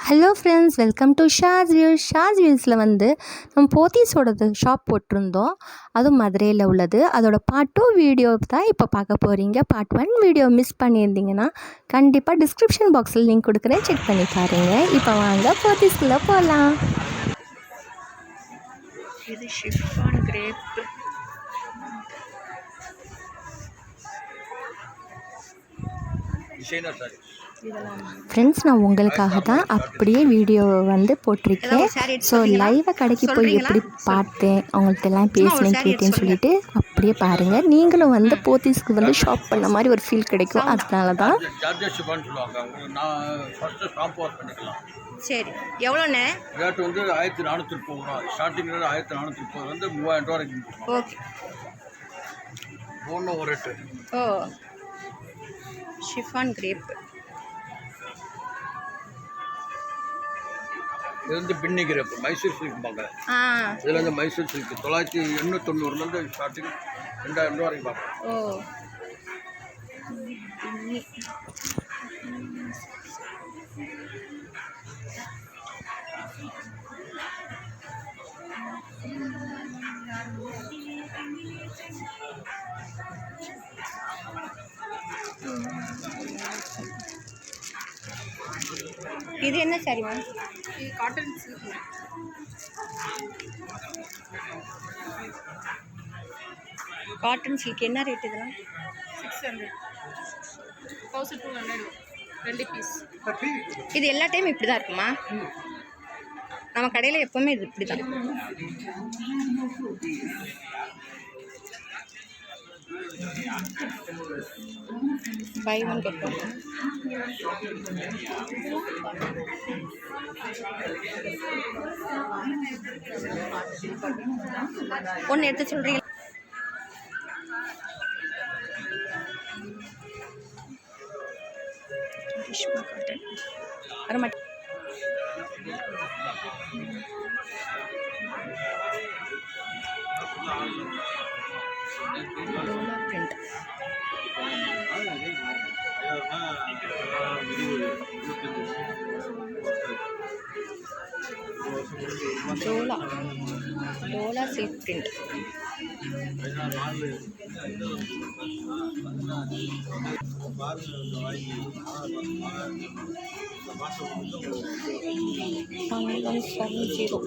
Hello friends, welcome to Shah's views. Shah's வியூஸில் நம்ம போத்தீஸோடது ஷாப் போட்டிருந்தோம். அதுவும் மதுரையில் உள்ளது. அதோட பார்ட் 2 வீடியோ தான் இப்போ பார்க்க போகிறீங்க. பார்ட் 1 வீடியோ மிஸ் பண்ணியிருந்தீங்கன்னா கண்டிப்பாக டிஸ்கிரிப்ஷன் பாக்ஸில் லிங்க் கொடுக்குறேன், செக் பண்ணி பாருங்கள். இப்போ வாங்க போத்தீஸ்குள்ளே போகலாம். இது ஷிஃபான் கிரேப். ஃப்ரெண்ட்ஸ், நான் உங்களுக்காக தான் அப்படியே வீடியோவை போட்டிருக்கேன். ஸோ லைவை கடைக்கு போய் எப்படி பார்த்தேன், அவங்கள்ட்ட எல்லாம் பேசினேன் கேட்டேன்னு சொல்லிட்டு அப்படியே பாருங்கள். நீங்களும் போத்தீஸ்க்கு ஷாப் பண்ண மாதிரி ஒரு ஃபீல் கிடைக்கும். அதனால தான். சரி, எவ்வளோண்ணே ரேட்டு 1430 ரூபா. ஸ்டார்டிங் ரேட் 1430 3000 ரூபா வரைக்கும். ஓகே, ஒன்று ஒரு ரேட்டு. ஓ, ஷிஃபான் கிரேப். இது பின்னி கிரேப், மைசூர் சில்க் பார்க்குறேன். இதில் மைசூர் சில்க் 990 ஸ்டார்டிங் 2000 ரூபா வரைக்கும் பார்க்குறேன். ஓ, இது என்ன சாரிமா? இது காட்டன் சில்க். காட்டன் சில்க் என்ன ரேட் இதெல்லாம்? 600, 1200 2 பீஸ். இது எல்லா டைம் இப்படி தான் இருக்குமா? நம்ம கடையில் எப்போவுமே இது இப்படி தான். Buy one get one. ஒன்று எடுத்து சொல்கிறீங்க. வர மாட்டேன். பிரிண்ட் டோலா சில்க் பிரிண்ட். $170.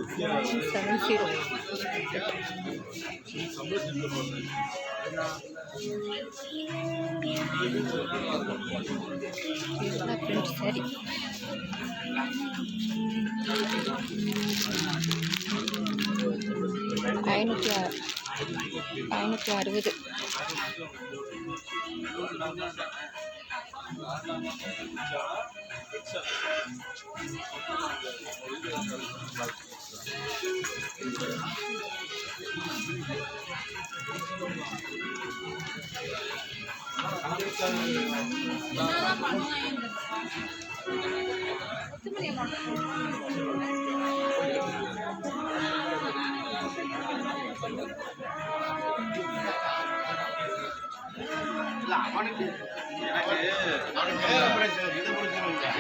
பிரிண்ட் சரி. $560.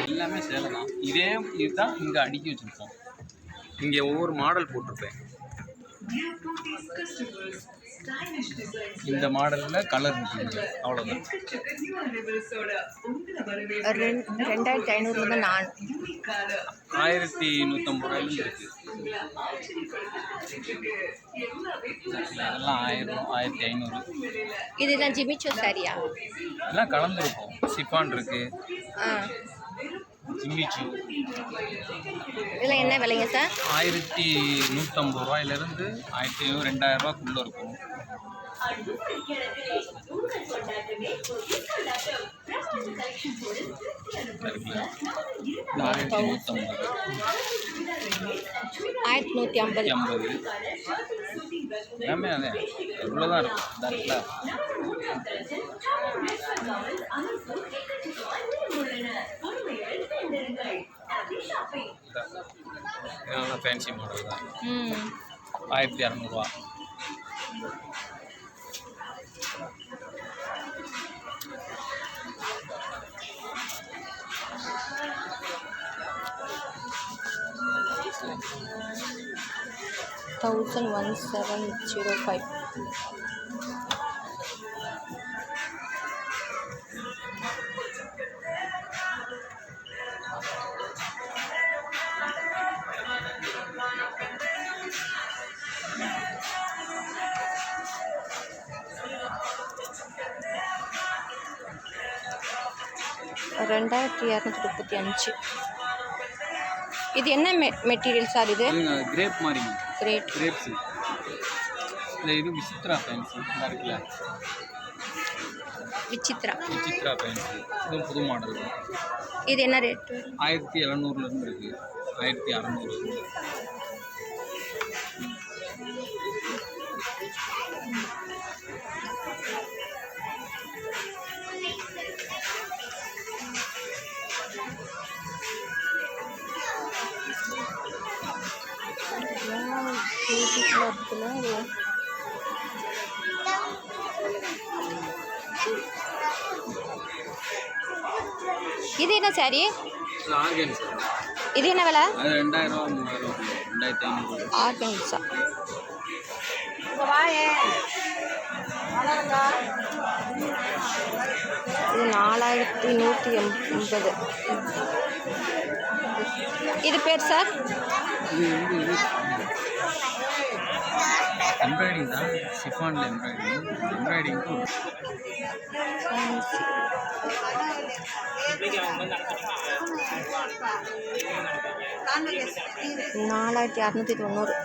எல்லாமே சேலை தான். இதுதான் இங்கே அடுக்கி வச்சுருப்போம். இங்கே ஒவ்வொரு மாடல் போட்டிருப்பேன். இந்த மாடலில் கலர் இருக்குங்க, அவ்வளோதான். 2500 நான் 1150 ரூபாயிலும் இருக்குது. அதெல்லாம் 1000, 1500. இதெல்லாம் ஜிமிச்சோ சாரியா? எல்லாம் கலந்துருப்போம். சிஃபான் இருக்குது, ஜிம்மிச்சு. இதெல்லாம் என்ன விலைங்க சார்? 1150 ரூபாயிலிருந்து 1500, 2000 ரூபாய்க்குள்ளே இருக்கும். இருக்குல்ல, 1150, 1150. எல்லாமே அதே இவ்வளோதான் இருக்கும். இருக்குல்ல, இதெல்லாம் ஃபேன்சி மாடல் தான். 1200 ரூபா. 1705. ரெண்டாயிரத்தி 235. இது என்ன மெட்டீரியல் சார் இது? கிரேப் மாதிரி. கிரேப்ஸ். இல்லை இது விசித்ரா ஃபேன்சி இருக்குல்ல, விசித்ரா ஃபேன்சி இதுவும் புது மாடல். இது என்ன ரேட்? 1700 இருக்குது, 1600. இது என்ன சாரி? ஆர்கன்ஸா. இது என்ன விலை? அது 2000 3000 2500. ஆர்கன்ஸா. இது 4180. இது பேர் சார்? இது எம்ப்ராய்டிங் தான், ஷிஃபானில் எம்ப்ராய்டிங் 4690. $950.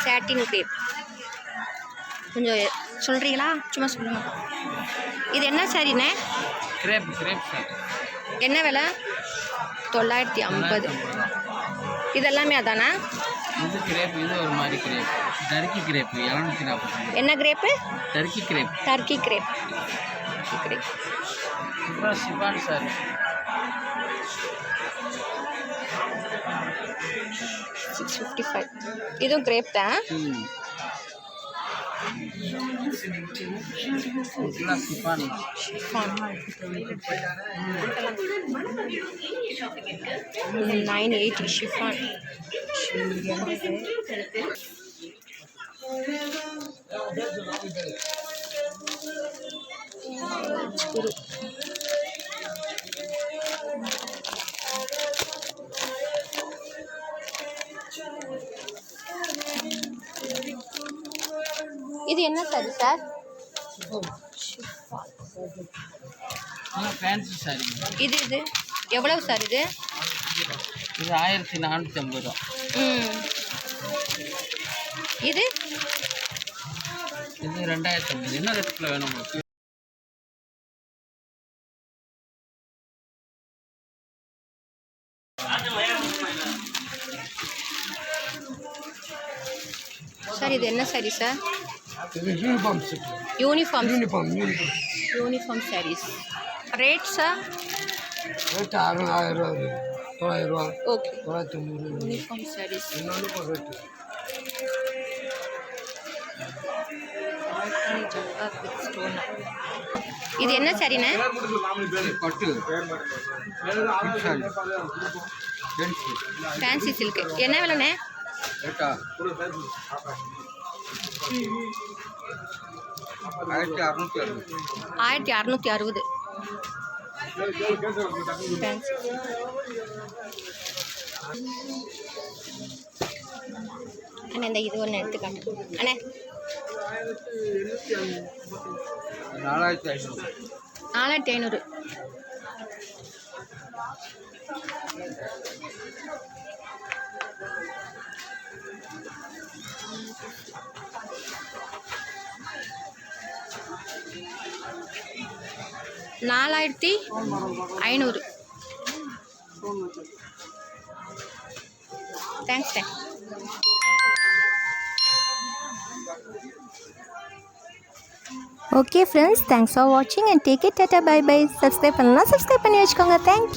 சாட்டின் கிரேப். கொஞ்சம் சொல்கிறீங்களா? சும்மா சொல்லுங்க. இது என்ன சாரிண்ணே? Grape sir. என்ன விலை? 950. இதெல்லாமே அதானா? இது கிரேப், இது ஒரு மாதிரி கிரேப், டர்க்கி கிரேப் 740. என்ன கிரேப்பு? Turkey crepe. அப்புறம் ஷிஃபான் சார் 655. இதுவும் கிரேப் தான். இதெல்லாம் ஷிஃபான். 980 ஷிஃபான். இது என்ன சாரி சார்? Fancy sorry. இது எவ்வளவு சார் இது? இது 1450. இது 2050. என்ன ரேட்டில் வேணும் உங்களுக்கு? சார் இது என்ன சாரி சார்? இது uniform set. Uniform saris. Rate sir? Rate 1000 ரூபா, 900 ரூபா, ஓகே. 990. யூனிஃபார்ம் சாரீஸ். இன்னொன்று ரேட்டு இது என்ன சாரிண்ணே? பட்டு ஃபேன்சி சில்க். என்ன விலைண்ணே? ரேட்டா 1660. ஃபேன்சி. அண்ணே இந்த இது ஒன்று எடுத்துக்காட்டு அண்ணே. 4500. 4500. $4500. Thanks. Okay friends, thanks for வாட்சிங் and take it tata bye bye. Subscribe பண்ணலாம், சப்ஸ்கிரைப் பண்ணி வச்சுக்கோங்க. தேங்க்யூ.